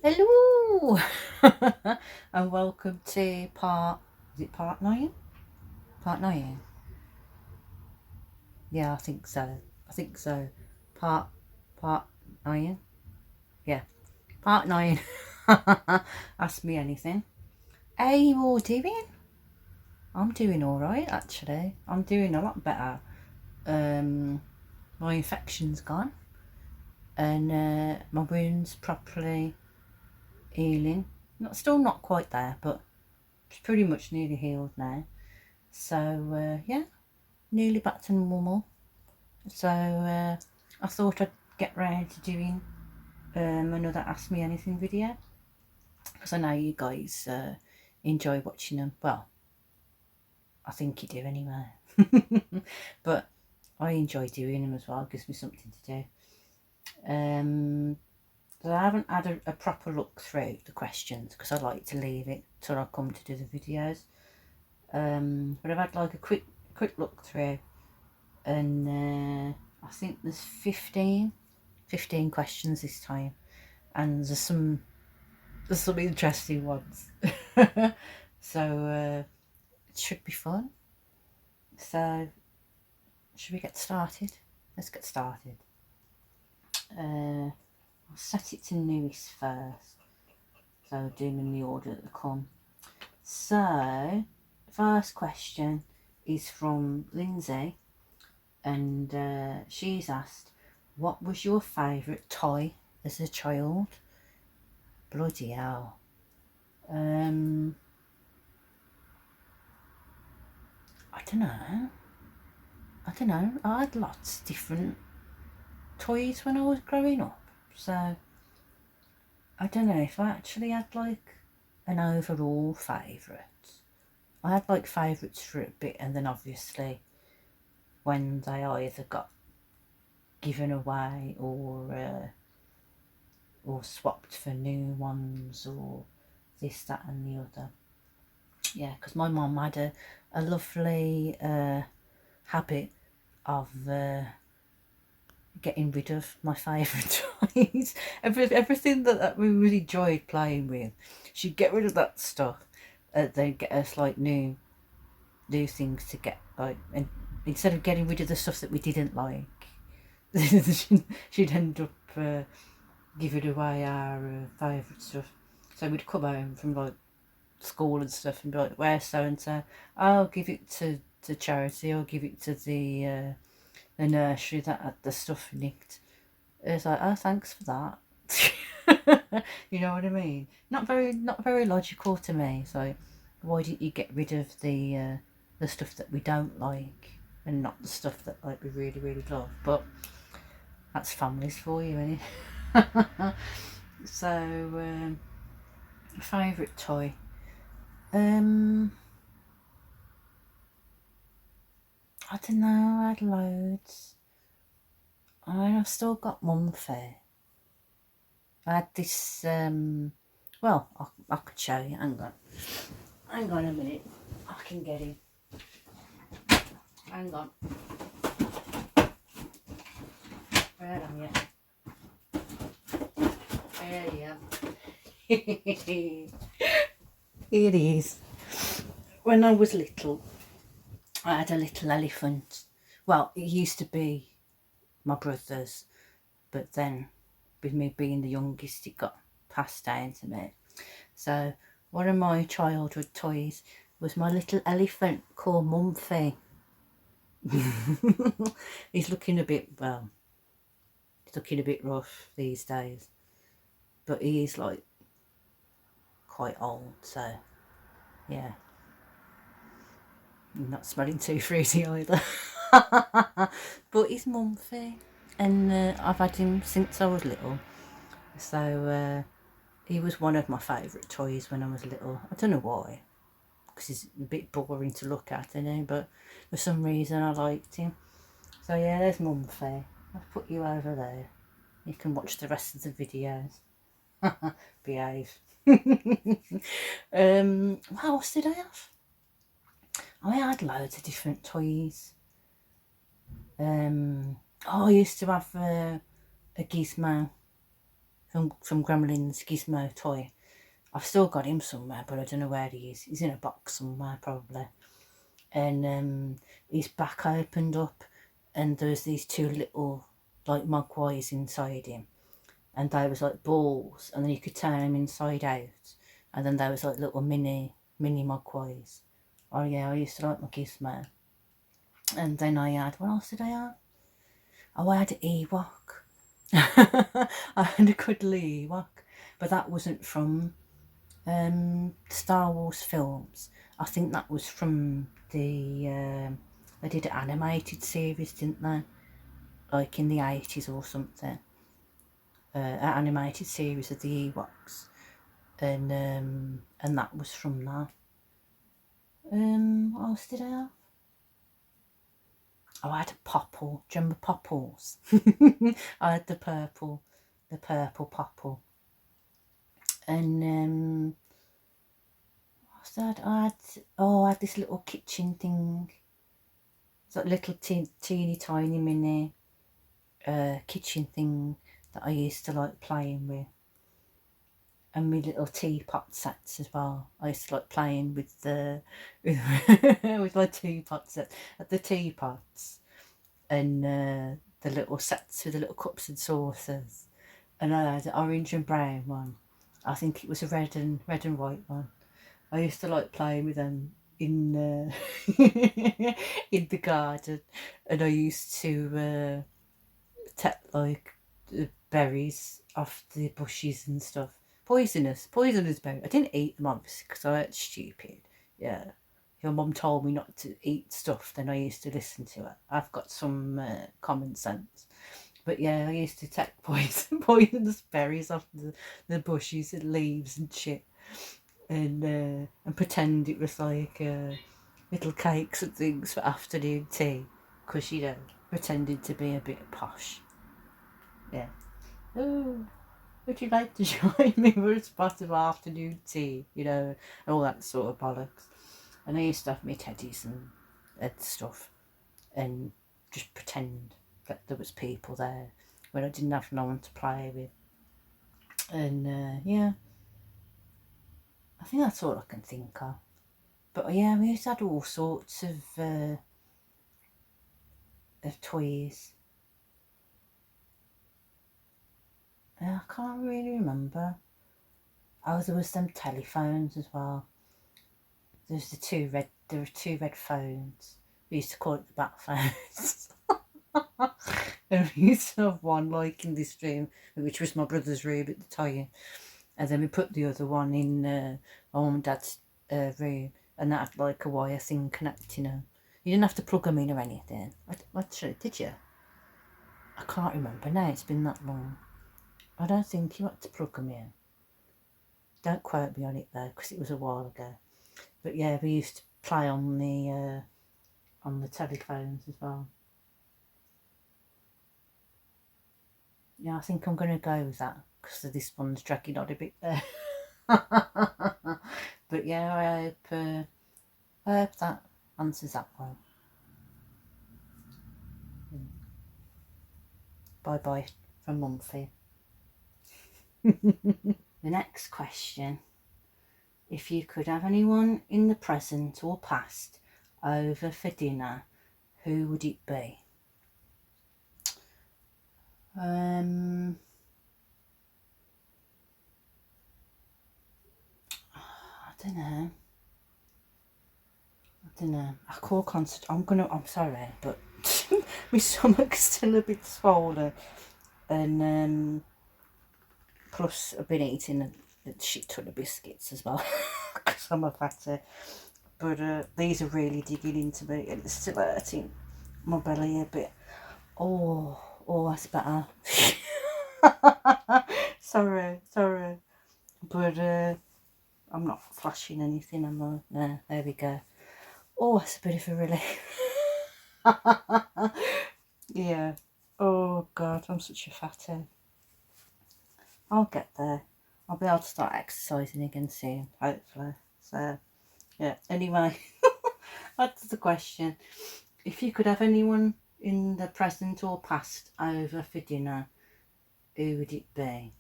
Hello and welcome to part 9? Part 9? Yeah, I think so. Part part 9? Yeah, part 9. Ask me anything. How you all doing? I'm doing alright actually. I'm doing a lot better. My infection's gone and my wound's properly healing. Still not quite there, but it's pretty much nearly healed now. So yeah, nearly back to normal. So I thought I'd get round to doing another Ask Me Anything video, because I know you guys enjoy watching them. Well, I think you do anyway. But I enjoy doing them as well. It gives me something to do. So I haven't had a proper look through the questions because I like to leave it till I come to do the videos. But I've had like a quick look through, and I think there's 15 questions this time, and there's some interesting ones. So it should be fun. So should we get started? Let's get started. I'll set it to newest first, so I'll do them in the order that they come. So first question is from Lindsay, and she's asked, what was your favourite toy as a child? Bloody hell. I don't know. I had lots of different toys when I was growing up. So I don't know if I actually had like an overall favourite. I had like favourites for a bit, and then obviously when they either got given away or swapped for new ones or this, that and the other. Yeah, because my mum had a lovely habit of getting rid of my favourite toys. Everything that we really enjoyed playing with, she'd get rid of that stuff. They'd get us like new things to get, like, and instead of getting rid of the stuff that we didn't like, she'd end up giving away our favourite stuff. So we'd come home from like school and stuff and be like, where's so and so? I'll give it to charity, or give it to the nursery that had the stuff nicked. It's like, oh, thanks for that. You know what I mean? Not very logical to me. So why didn't you get rid of the stuff that we don't like, and not the stuff that like we really love? But that's families for you, isn't it? So favourite toy. I don't know. I had loads. I've still got one fair. I had this. Well, I could show you. Hang on a minute. I can get it. Hang on. Where am you? There you are. Here it is. When I was little, I had a little elephant. Well, it used to be my brother's, but then with me being the youngest, it got passed down to me. So one of my childhood toys was my little elephant called Mumphy. He's looking a bit rough these days, but he is like quite old, so yeah, I'm not smelling too fruity either. But he's Mumphy, and I've had him since I was little, so he was one of my favourite toys when I was little. I don't know why, because he's a bit boring to look at, isn't he? But for some reason I liked him. So yeah, there's Mumphy. I'll put you over there. You can watch the rest of the videos. Behave. What else did I have? I had loads of different toys. I used to have a gizmo, from Gremlin's Gizmo toy. I've still got him somewhere, but I don't know where he is. He's in a box somewhere, probably. And his back opened up, and there was these two little, like, mogwais inside him. And they was like balls, and then you could turn them inside out. And then there was like little mini mogwais. Oh yeah, I used to like my Gizmo. And then I had, what else did I have? Oh, I had an Ewok. I had a cuddly Ewok. But that wasn't from Star Wars films. I think that was from the they did an animated series, didn't they? Like in the 80s or something. An animated series of the Ewoks, and that was from that. What else did I have? Oh, I had a Popple. Do you remember Popples? I had the purple Popple. And what's that? I had this little kitchen thing. It's like little teeny tiny mini kitchen thing that I used to like playing with. And my little teapot sets as well. I used to like playing with the with my teapot sets, the teapots, and the little sets with the little cups and saucers. And I had an orange and brown one. I think it was a red and white one. I used to like playing with them in in the garden, and I used to take like the berries off the bushes and stuff. Poisonous berries. I didn't eat them obviously because I was stupid. Yeah, if your mum told me not to eat stuff, then I used to listen to her. I've got some common sense. But yeah, I used to take poisonous berries off the bushes and leaves and shit, and pretend it was like little cakes and things for afternoon tea, because pretended to be a bit posh. Yeah. Oh, would you like to join me for a spot of afternoon tea? And all that sort of bollocks. And I used to have my teddies and stuff, and just pretend that there was people there when I didn't have no one to play with. And yeah, I think that's all I can think of. But yeah, we used to have all sorts of toys. I can't really remember. Oh, there was them telephones as well. There were two red phones. We used to call it the bat phones. And we used to have one like in this room, which was my brother's room at the time. And then we put the other one in my mum and dad's room, and that had like a wire thing connecting them. You didn't have to plug them in or anything. Actually, did you? I can't remember now, it's been that long. I don't think you had to plug them in. Don't quote me on it though, because it was a while ago. But yeah, we used to play on the telephones as well. Yeah, I think I'm going to go with that, because this one's dragging on a bit there. But yeah, I hope that answers that one. Bye bye from Mumphy. The next question: if you could have anyone in the present or past over for dinner, who would it be? I don't know. I'm sorry, but my stomach's still a bit swollen, and plus I've been eating a shit ton of biscuits as well because I'm a fatty. But these are really digging into me, and it's still hurting my belly a bit. Oh, that's better. sorry, but I'm not flashing anything, am I? No, there we go. Oh, that's a bit of a relief. Yeah. Oh God, I'm such a fatty. I'll get there. I'll be able to start exercising again soon, hopefully. So, yeah. Anyway, that's the question. If you could have anyone in the present or past over for dinner, who would it be?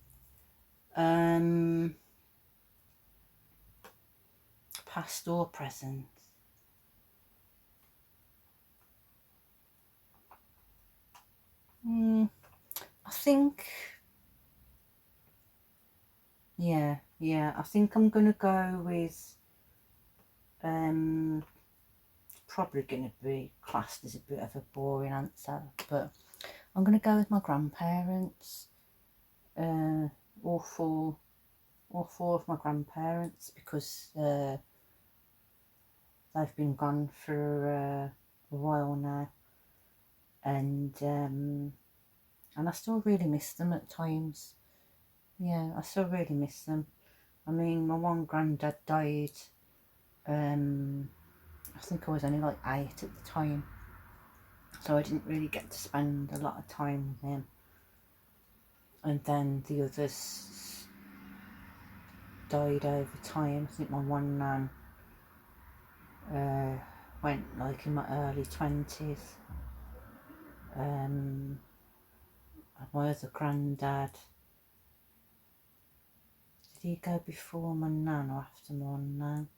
Past or present. I think, yeah, I think I'm gonna go with, probably gonna be classed as a bit of a boring answer, but I'm gonna go with my grandparents. All four, of my grandparents, because they've been gone for a while now, and I still really miss them at times. Yeah, I still really miss them. I mean, my one granddad died. I think I was only like 8 at the time, so I didn't really get to spend a lot of time with him. And then the others died over time. I think my one nan went like in my early 20s. My other granddad, did he go before my nan or after my nan?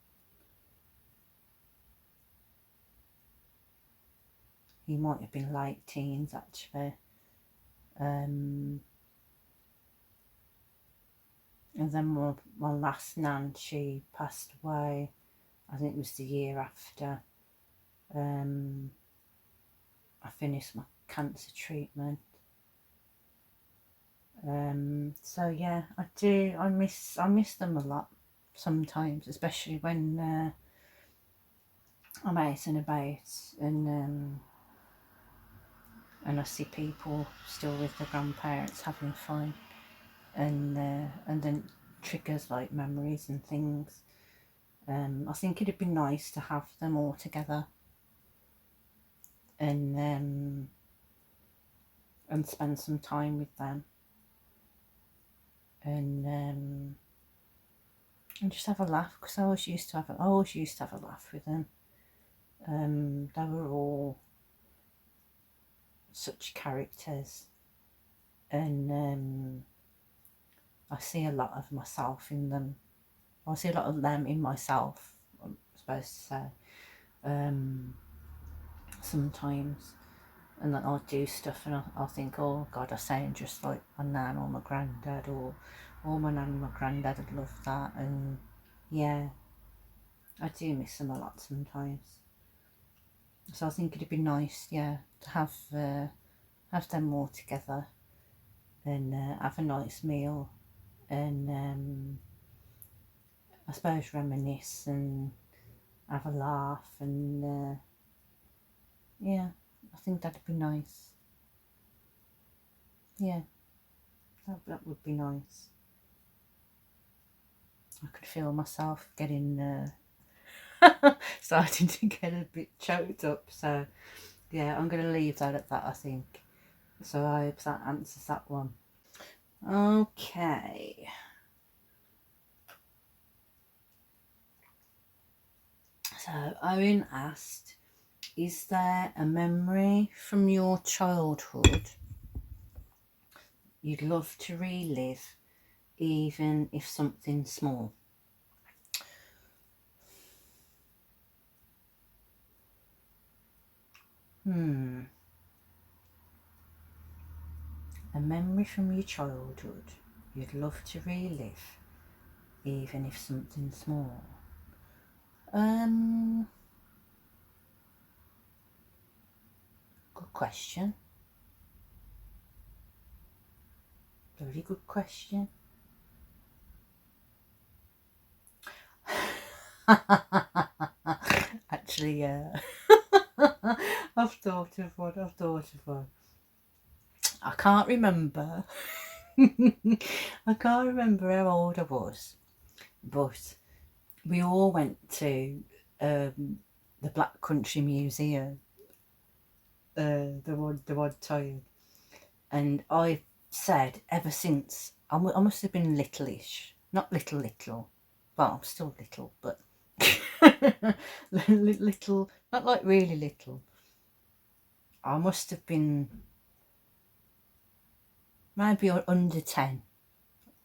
He might have been late teens actually. And then my last nan, she passed away, I think it was the year after I finished my cancer treatment. So yeah, I miss them a lot sometimes, especially when I'm out and about, and I see people still with their grandparents having fun, and then triggers like memories and things. I think it'd be nice to have them all together, and spend some time with them, and just have a laugh, because I always used to have a laugh with them. They were all such characters, and I see a lot of myself in them. I see a lot of them in myself, I'm supposed to say, sometimes. And then I'll do stuff and I'll think, oh God, I sound just like my nan or my granddad, or my nan and my granddad would love that. And yeah, I do miss them a lot sometimes. So I think it'd be nice, yeah, to have them all together, and have a nice meal, and I suppose reminisce and have a laugh, and yeah, I think that'd be nice. Yeah, that would be nice. I could feel myself getting starting to get a bit choked up. So yeah, I'm going to leave that at that, I think. So I hope that answers that one. Okay. So Owen asked, is there a memory from your childhood you'd love to relive, even if something small? A memory from your childhood you'd love to relive, even if something small. Good question. Very good question. Actually, yeah. I've thought of one. I can't remember. I can't remember how old I was, but we all went to the Black Country Museum the one time, and I said ever since, I must have been littleish, not little, well, I'm still little, but little, not like really little. I must have been maybe under 10.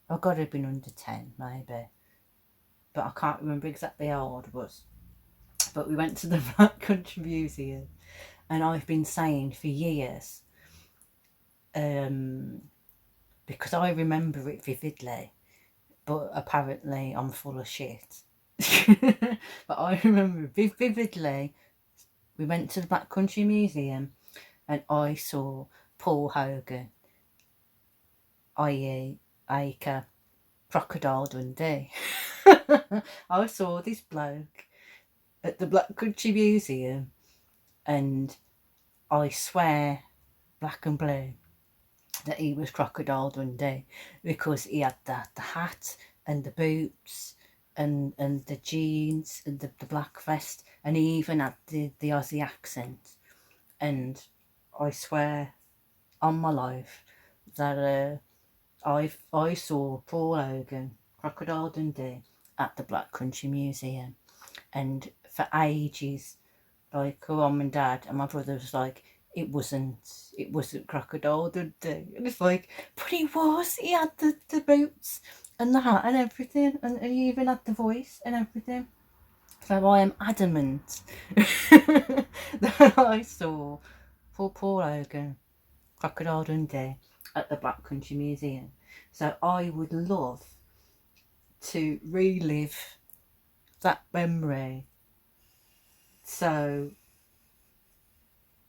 I've got to have been under 10 maybe, but I can't remember exactly how old I was. But we went to the Black Country Museum, and I've been saying for years, because I remember it vividly, but apparently I'm full of shit. But I remember vividly, we went to the Black Country Museum and I saw Paul Hogan, i.e. Acre, Crocodile Dundee. I saw this bloke at the Black Country Museum, and I swear, black and blue, that he was Crocodile Dundee, because he had the hat and the boots and the jeans and the black vest, and he even had the Aussie accent. And I swear on my life that I saw Paul Hogan, Crocodile Dundee, at the Black Country Museum. And for ages, like mum and dad and my brother was like, it wasn't Crocodile Dundee. And it's like, but he was. He had the boots and the hat and everything, and he even had the voice and everything. So I am adamant that I saw Paul Hogan, Crocodile Dundee, at the Black Country Museum. So I would love to relive that memory, so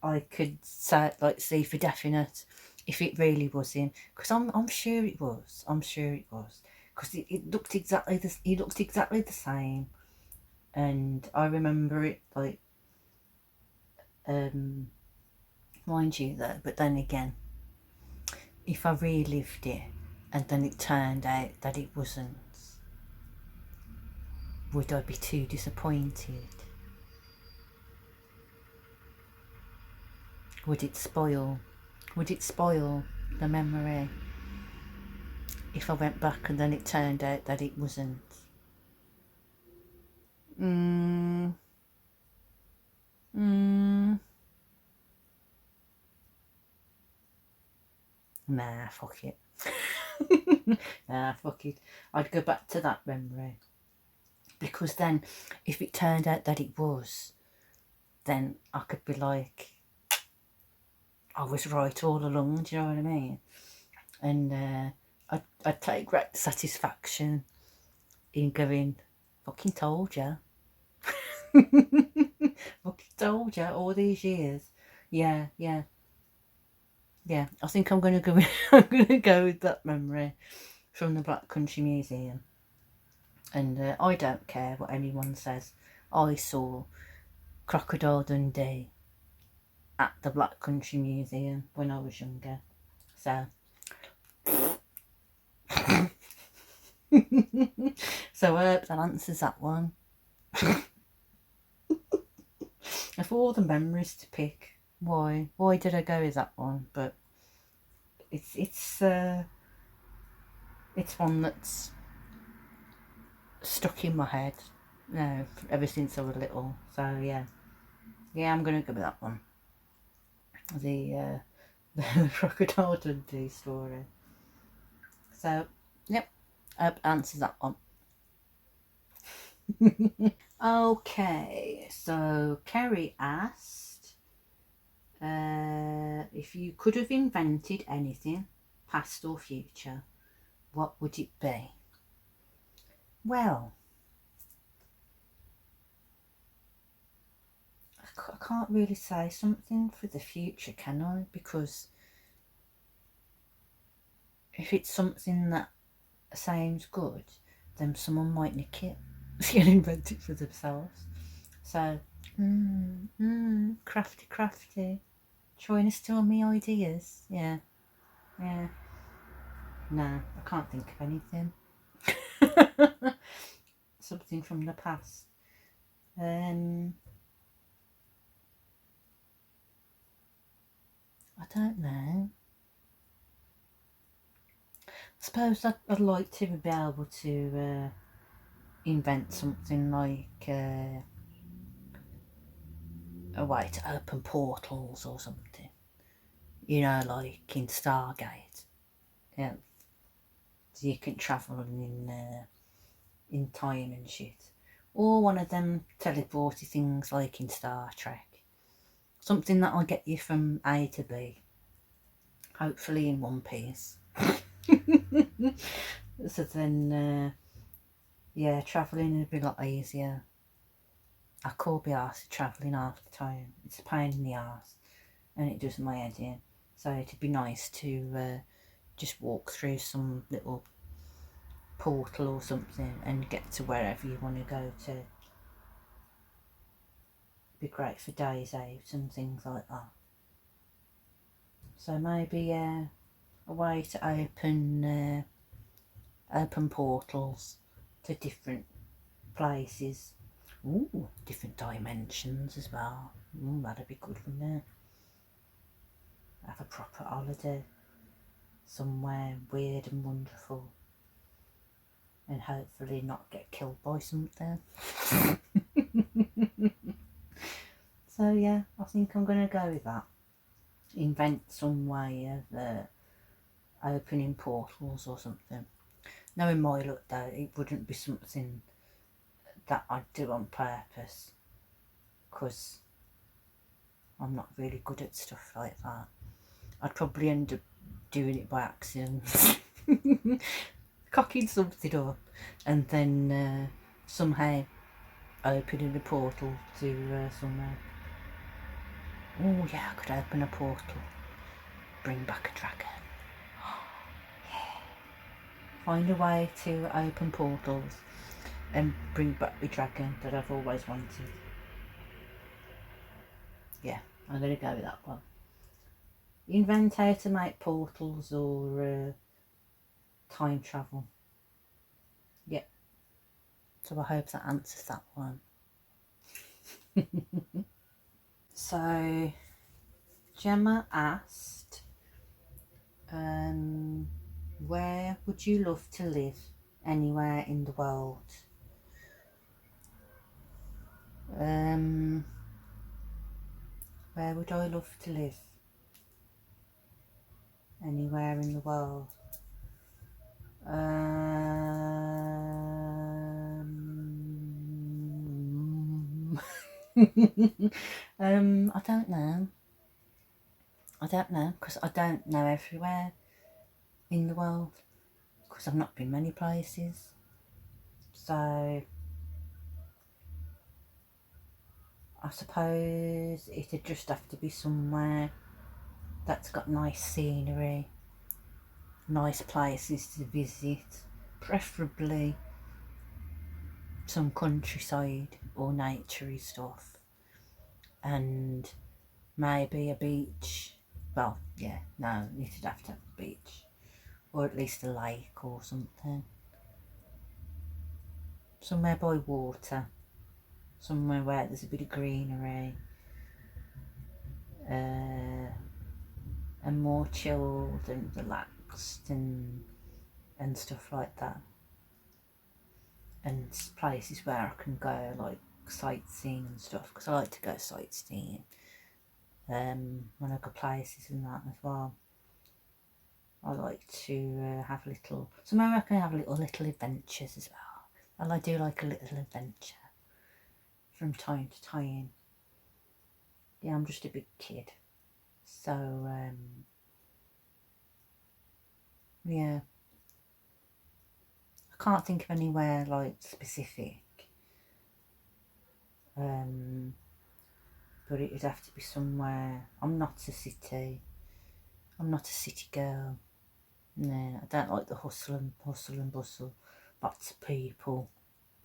I could say, like, see for definite if it really was him, because I'm sure it was. I'm sure it was, because it looked exactly he looked exactly the same, and I remember it, like, mind you though. But then again, if I relived it and then it turned out that it wasn't, would I be too disappointed? Would it spoil the memory if I went back and then it turned out that it wasn't? Nah, fuck it. Nah, fuck it. I'd go back to that memory, because then if it turned out that it was, then I could be like, I was right all along. Do you know what I mean? And I'd take great satisfaction in going, fucking told ya. Fucking told ya all these years. Yeah. I think I'm gonna go. I'm gonna go with that memory from the Black Country Museum, and I don't care what anyone says. I saw Crocodile Dundee at the Black Country Museum when I was younger. So, so I hope that answers that one. Of all the memories to pick, why did I go with that one? But it's one that's stuck in my head now ever since I was little. So yeah, I'm gonna go with that one. The Crocodile Dundee story. So yep, answers that one. Okay, so Kerry asked, if you could have invented anything, past or future, what would it be? Well, I can't really say something for the future, can I? Because if it's something that sounds good, then someone might nick it and invent it for themselves. So, crafty, trying to steal me ideas. Yeah. No, I can't think of anything. Something from the past. I don't know. I suppose I'd like to be able to invent something like a way to open portals or something. You know, like in Stargate. Yeah. so you can travel in time and shit. Or one of them teleporty things like in Star Trek. Something that'll get you from A to B. Hopefully in one piece. So then, yeah, travelling would be a lot easier. I could be arsed travelling half the time. It's a pain in the arse and it does my head in. So it'd be nice to just walk through some little portal or something and get to wherever you want to go to. Be great for days out and things like that. So maybe a way to open portals to different places. Ooh, different dimensions as well. Ooh, that'd be good, wouldn't it? Have a proper holiday somewhere weird and wonderful, and hopefully not get killed by something. So yeah, I think I'm gonna go with that. Invent some way of opening portals or something. Knowing my luck though, it wouldn't be something that I'd do on purpose, because I'm not really good at stuff like that. I'd probably end up doing it by accident. Cocking something up and then somehow opening a portal to somewhere. Oh yeah, I could open a portal, bring back a dragon. Yeah. Find a way to open portals and bring back the dragon that I've always wanted. Yeah, I'm going to go with that one. Invent how to make portals or time travel. Yep. So I hope that answers that one. So Gemma asked, where would you love to live anywhere in the world? Where would I love to live? Anywhere in the world. I don't know. Because I don't know everywhere in the world, because I've not been many places. So I suppose it'd just have to be somewhere that's got nice scenery, nice places to visit, preferably some countryside or naturey stuff, and maybe a beach. Well, yeah, no, it'd have to have a beach, or at least a lake or something. Somewhere by water, somewhere where there's a bit of greenery, and more chilled and relaxed and stuff like that. And places where I can go like sightseeing and stuff, because I like to go sightseeing when I go places and that as well. I like to have somewhere I can have little adventures as well. And I do like a little adventure from time to time. Yeah, I'm just a big kid. So, yeah. I can't think of anywhere like specific. But it would have to be somewhere. I'm not a city girl. No, I don't like the hustle and bustle. Lots of people.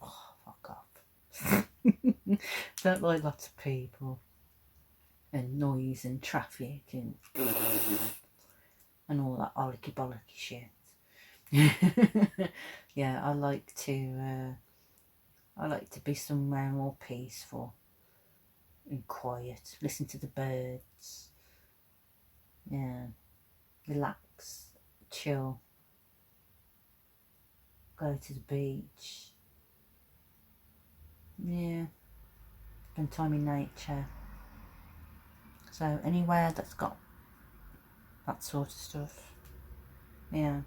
Oh, fuck off. Don't like lots of people and noise and traffic and all that olicky bollocky shit. Yeah, I like to be somewhere more peaceful and quiet. Listen to the birds. Yeah, relax, chill. Go to the beach. Yeah, spend time in nature. So anywhere that's got that sort of stuff. Yeah.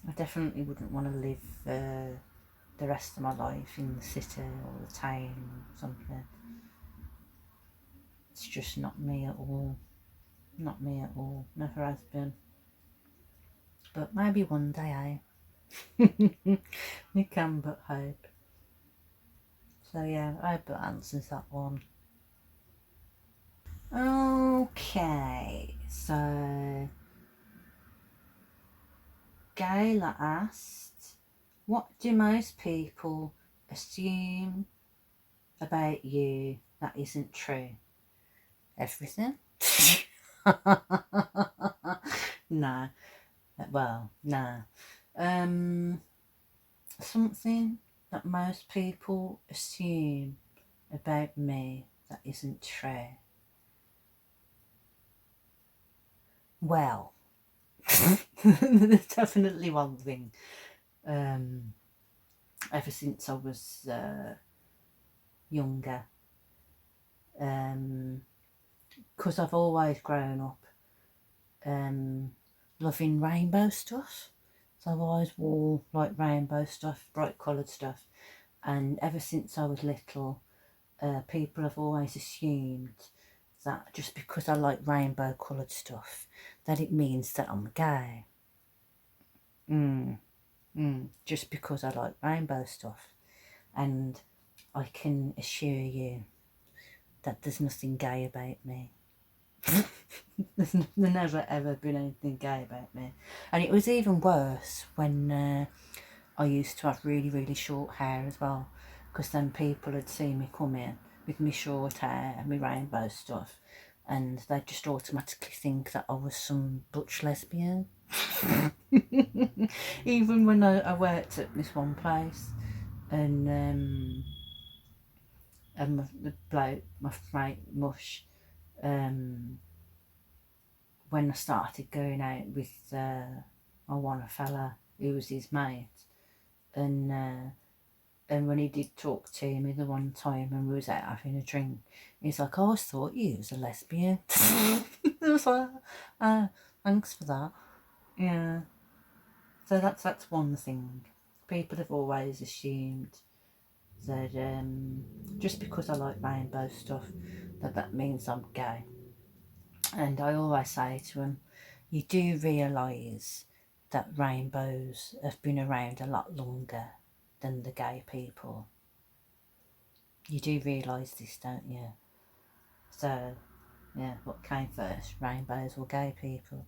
I definitely wouldn't want to live the rest of my life in the city or the town or something. It's just not me at all. Not me at all. Never has been. But maybe one day, eh? We can but hope. So yeah, I hope that answers that one. Okay, so Gayla asked, what do most people assume about you that isn't true? Everything? No. Well, no. Something that most people assume about me that isn't true. Well, there's definitely one thing. Ever since I was younger, because I've always grown up loving rainbow stuff. So I've always wore like rainbow stuff, bright coloured stuff. And ever since I was little, people have always assumed that just because I like rainbow coloured stuff, that it means that I'm gay. Just because I like rainbow stuff. And I can assure you that there's nothing gay about me. There's never ever been anything gay about me. And it was even worse when I used to have really, really short hair as well, because then people had seen me come in with my short hair and my rainbow stuff, and they'd just automatically think that I was some butch lesbian. Even when I worked at this one place, and the bloke, my mate Mush, when I started going out with my one fella who was his mate, and when he did talk to me the one time when we was out having a drink, he's like, I always thought you was a lesbian. I was like, thanks for that. Yeah. So that's one thing. People have always assumed that just because I like rainbow stuff, that means I'm gay. And I always say to them, you do realise that rainbows have been around a lot longer than the gay people. You do realise this, don't you? So, yeah, what came first, rainbows or gay people?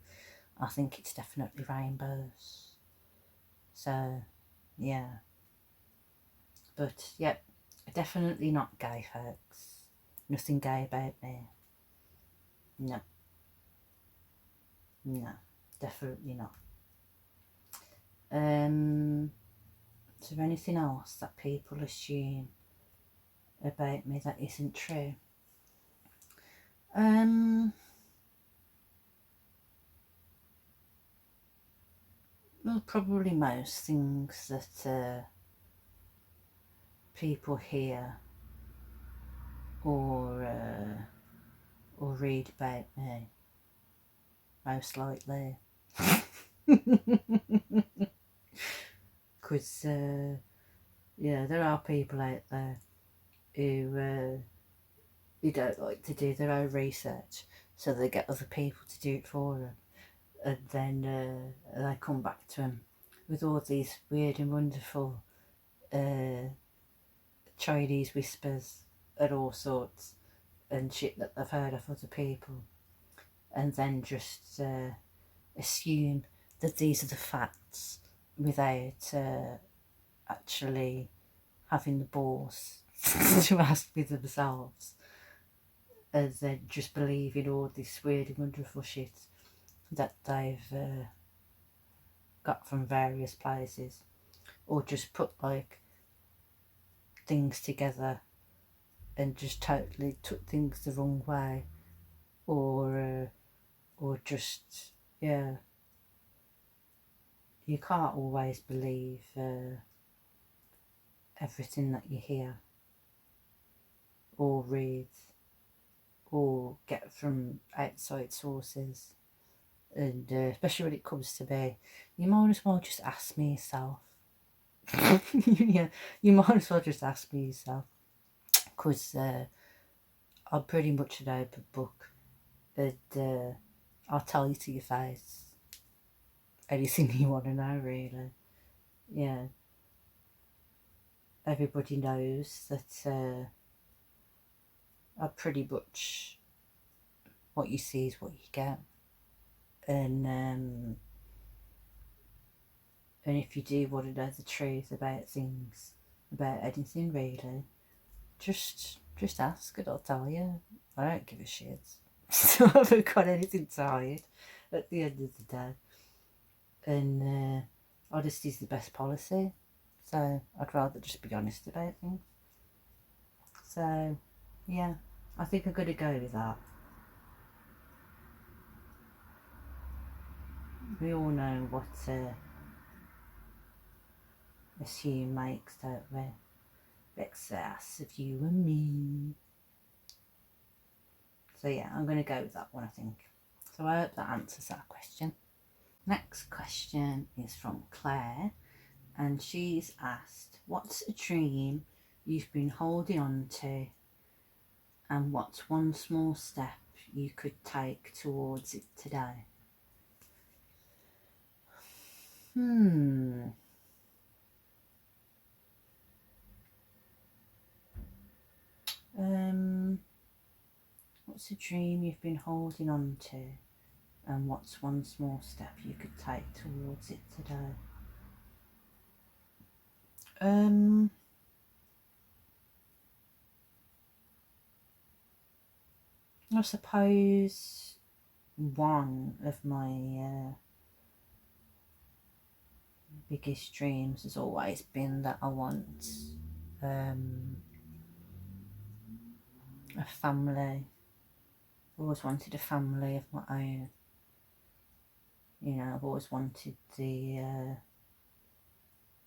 I think it's definitely rainbows. So, yeah. But, yep, definitely not gay, folks. Nothing gay about me. No. No, definitely not. Is there anything else that people assume about me that isn't true? Well, probably most things that people hear or read about me, most likely. Because yeah, there are people out there who don't like to do their own research, so they get other people to do it for them, and then they come back to them with all these weird and wonderful Chinese whispers and all sorts and shit that they've heard of other people, and then just assume that these are the facts without actually having the balls to ask me themselves, and then just believing all this weird and wonderful shit that they've got from various places, or just put like things together and just totally took things the wrong way, or just, yeah, you can't always believe everything that you hear or read or get from outside sources. And especially when it comes to me, you might as well just ask me yourself. Yeah, you might as well just ask me yourself, because I'm pretty much an open book, and I'll tell you to your face anything you want to know, really. Yeah, everybody knows that I'm pretty much what you see is what you get, and if you do want to know the truth about things, about anything really, just ask and I'll tell you. I don't give a shit. So I haven't got anything to hide at the end of the day. And honesty is the best policy. So I'd rather just be honest about things. So yeah, I think I'm going to go with that. We all know what assume makes, don't we? Excess of you and me. So yeah, I'm going to go with that one, I think. So I hope that answers that question. Next question is from Claire, and she's asked, what's a dream you've been holding on to, and what's one small step you could take towards it today? Hmm. What's a dream you've been holding on to, and what's one small step you could take towards it today? I suppose one of my biggest dreams has always been that I want um, a family. I've always wanted a family of my own. You know, I've always wanted the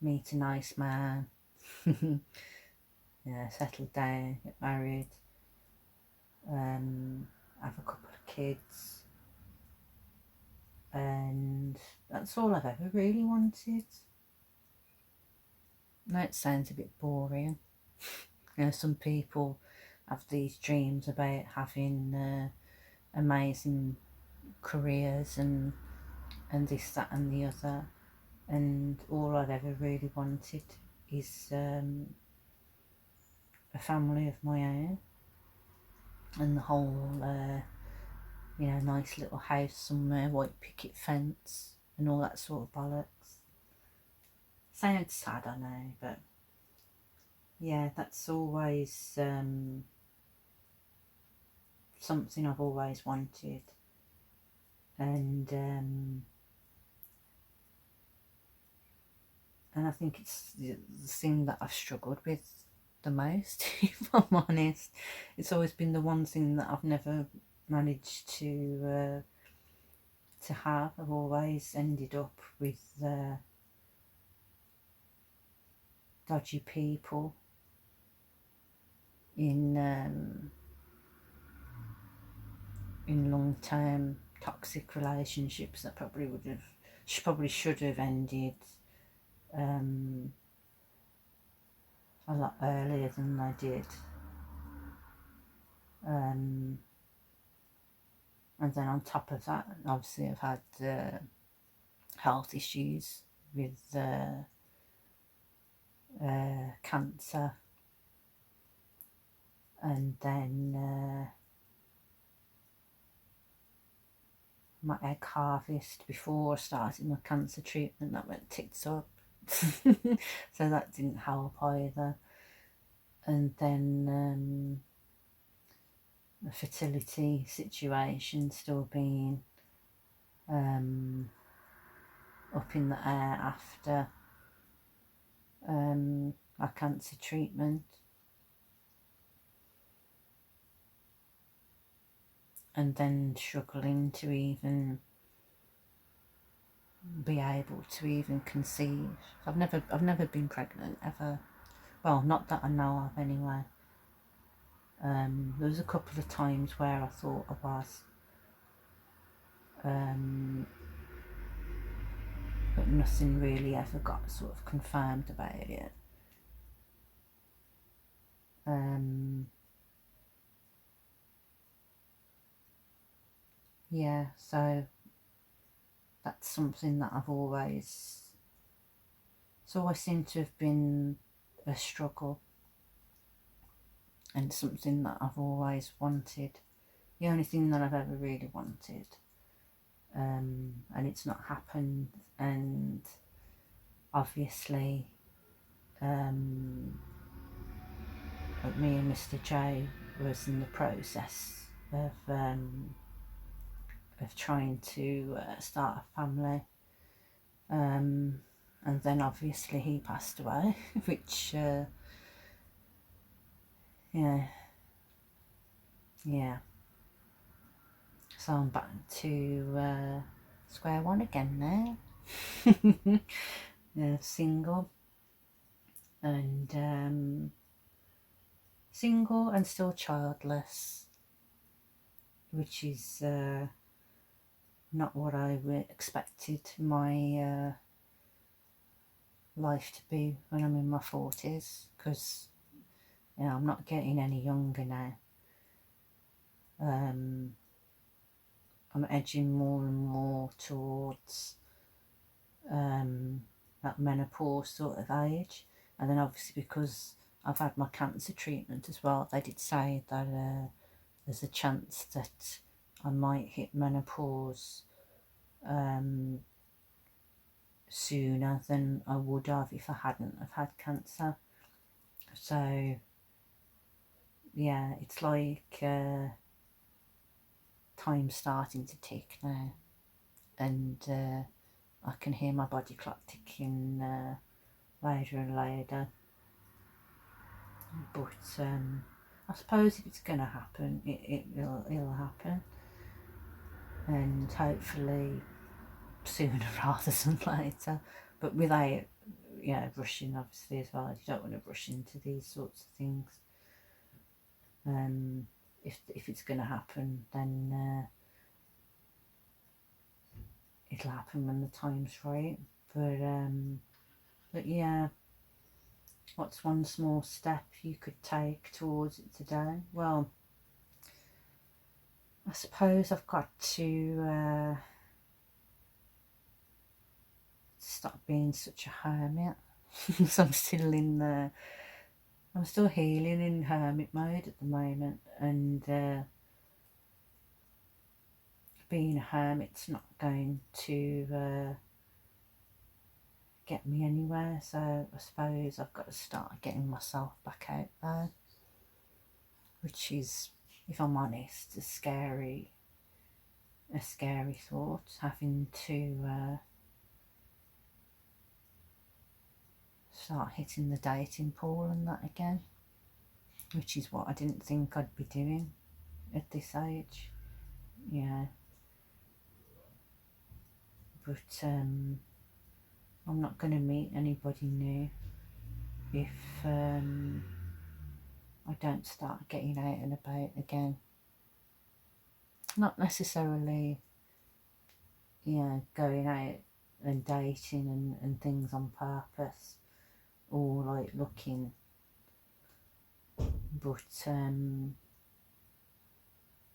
meet a nice man, yeah, settle down, get married, have a couple of kids, and that's all I've ever really wanted. Now it sounds a bit boring. You know, some people have these dreams about having amazing careers and this, that, and the other, and all I've ever really wanted is a family of my own, and the whole you know, nice little house somewhere, white picket fence, and all that sort of bollocks. Sounds sad, I know, but yeah, that's always something I've always wanted, and and I think it's the thing that I've struggled with the most. If I'm honest, it's always been the one thing that I've never managed to have. I've always ended up with dodgy people in long term toxic relationships that probably should have ended a lot earlier than they did. Um, and then on top of that, obviously I've had health issues with cancer, and then my egg harvest before I started my cancer treatment, that went tits up. So that didn't help either. And then the fertility situation still being up in the air after my cancer treatment, and then struggling to even be able to even conceive. I've never been pregnant ever. Well, not that I know of anyway. There was a couple of times where I thought I was, but nothing really ever got sort of confirmed about it. Yeah, so that's something that it's always seemed to have been a struggle, and something that I've always wanted. The only thing that I've ever really wanted, and it's not happened. And obviously, me and Mr. J was in the process of trying to start a family, and then obviously he passed away, which yeah, yeah. So I'm back to square one again now. Yeah, single and still childless, which is not what I expected my life to be when I'm in my 40s, because I'm not getting any younger now. I'm edging more and more towards that menopause sort of age, and then obviously because I've had my cancer treatment as well, they did say that there's a chance that I might hit menopause sooner than I would have if I hadn't have had cancer. So yeah, it's like time's starting to tick now, and I can hear my body clock ticking later and later. But I suppose if it's going to happen, it'll happen, and hopefully sooner rather than later, but without rushing, obviously, as well. You don't want to rush into these sorts of things. If it's going to happen, then it'll happen when the time's right. But yeah, what's one small step you could take towards it today? Well, I suppose I've got to stop being such a hermit. So I'm still healing in hermit mode at the moment, and being a hermit's not going to get me anywhere. So I suppose I've got to start getting myself back out there, which is, if I'm honest, a scary thought, having to start hitting the dating pool and that again, which is what I didn't think I'd be doing at this age. Yeah, but I'm not going to meet anybody new if I don't start getting out and about again. Not necessarily, going out and dating and things on purpose, or like looking, but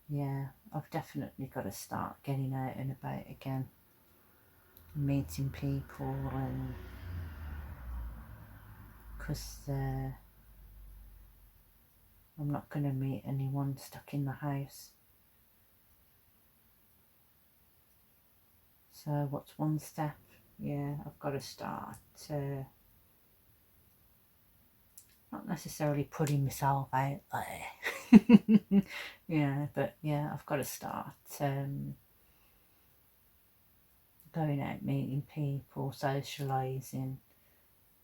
yeah, I've definitely got to start getting out and about again, meeting people, and because I'm not going to meet anyone stuck in the house. So what's one step? Yeah, I've got to start not necessarily putting myself out there. Yeah, but yeah, I've got to start going out, meeting people, socialising,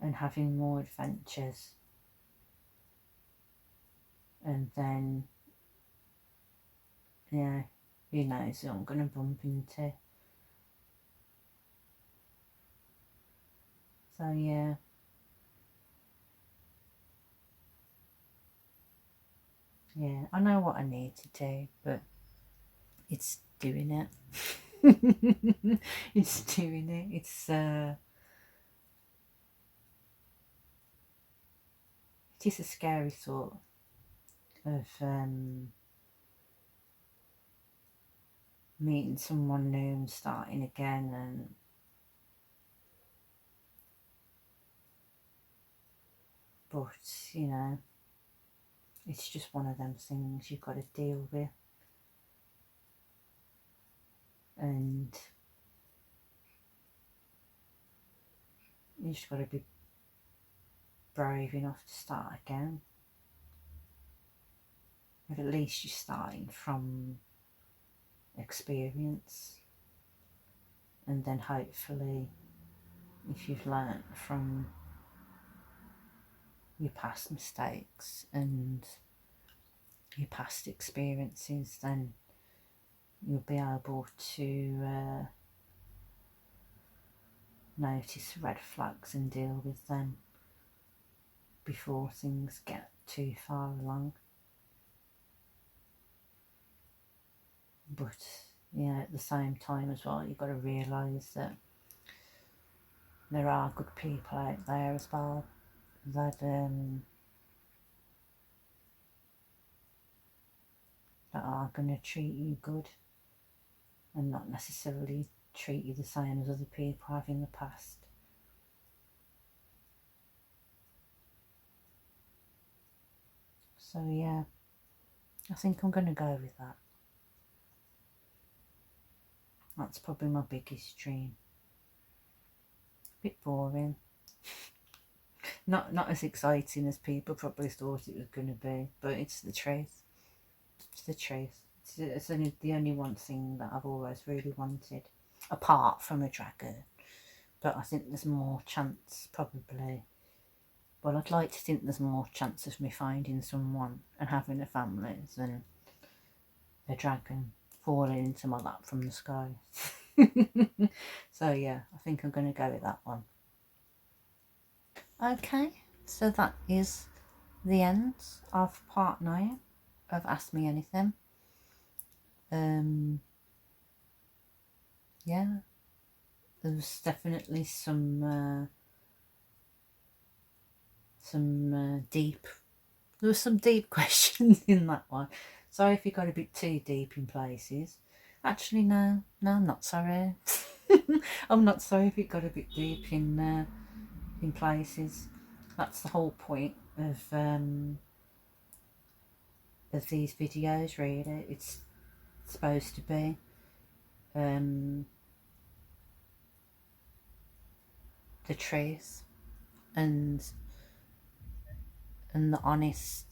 and having more adventures. And then, yeah, who knows who I'm going to bump into. So yeah. Yeah, I know what I need to do, but it's doing it. It's doing it. It is a scary thought of meeting someone new and starting again, but you know, it's just one of them things you've got to deal with, and you just got to be brave enough to start again. But at least you're starting from experience, and then hopefully, if you've learnt from your past mistakes and your past experiences, then you'll be able to notice red flags and deal with them before things get too far along. But yeah, at the same time as well, you've got to realise that there are good people out there as well that are going to treat you good and not necessarily treat you the same as other people have in the past. So yeah, I think I'm going to go with that. That's probably my biggest dream. Bit boring. Not as exciting as people probably thought it was going to be, but it's the truth. It's the truth. It's only the only one thing that I've always really wanted, apart from a dragon. But I think there's more chance, probably. Well, I'd like to think there's more chance of me finding someone and having a family than a dragon falling into my lap from the sky. So yeah, I think I'm going to go with that one. Okay, so that is the end of part 9 of Ask Me Anything. Yeah, there was definitely some deep. There were some deep questions in that one. Sorry if you got a bit too deep in places. Actually, no, I'm not sorry. I'm not sorry if it got a bit deep in places. That's the whole point of these videos, really. It's supposed to be the truth and the honest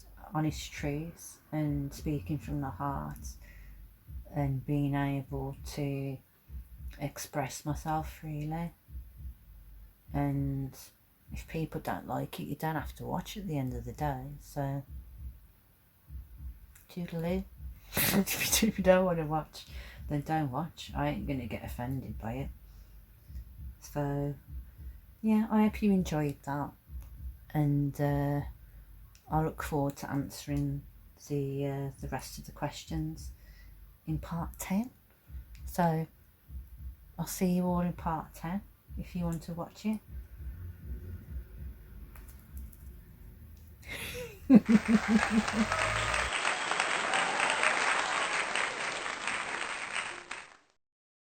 truth, and speaking from the heart, and being able to express myself freely. And if people don't like it, you don't have to watch at the end of the day. So toodaloo. If you don't want to watch, then don't watch. I ain't gonna get offended by it. So yeah, I hope you enjoyed that, and I look forward to answering the rest of the questions in part 10. So I'll see you all in part 10 if you want to watch it.